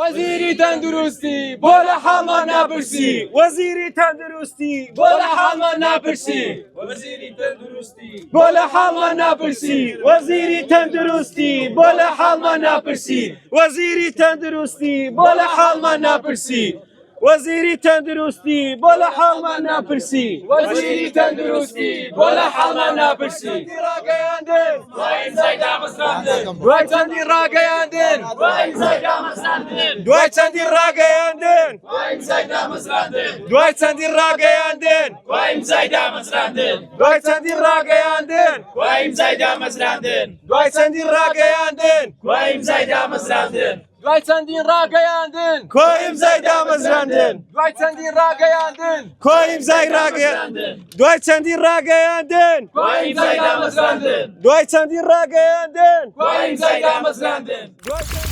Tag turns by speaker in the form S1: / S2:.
S1: وزیری تندرستی بالا حالمان نپرسی
S2: وزیری تندرستی
S1: بالا حالمان نپرسی
S2: وزیری تندرستی
S1: بالا حالمان نپرسی
S2: وزیری تندرستی
S1: بالا حالمان نپرسی
S2: وزیری تندرستی
S1: بالا حالمان نپرسی
S2: وزیری تندرستی بالا حالمان نپرسی
S1: وزیری تندرستی بالا حالمان نپرسی
S2: دوای چەندی ڕاگەیاندن
S1: دوای چەندی ڕاگەیاندن
S2: دوای چەندی ڕاگەیاندن
S1: دوای چەندی ڕاگەیاندن
S2: دوای چەندی ڕاگەیاندن
S1: دوای چەندی ڕاگەیاندن
S2: دوای چەندی ڕاگەیاندن
S1: دوای چەندی ڕاگەیاندن
S2: دوای چەندی ڕاگەیاندن
S1: دوای چەندی ڕاگەیاندن
S2: کۆیم زای دامەزراندن
S1: دوای چەندی ڕاگەیاندن
S2: کۆیم زای ڕاگەیاندن دوای چەندی ڕاگەیاندن
S1: دوای چەندی ڕاگەیاندن
S2: دوای چەندی ڕاگەیاندن
S1: دوای چەندی ڕاگەیاندن
S2: دوای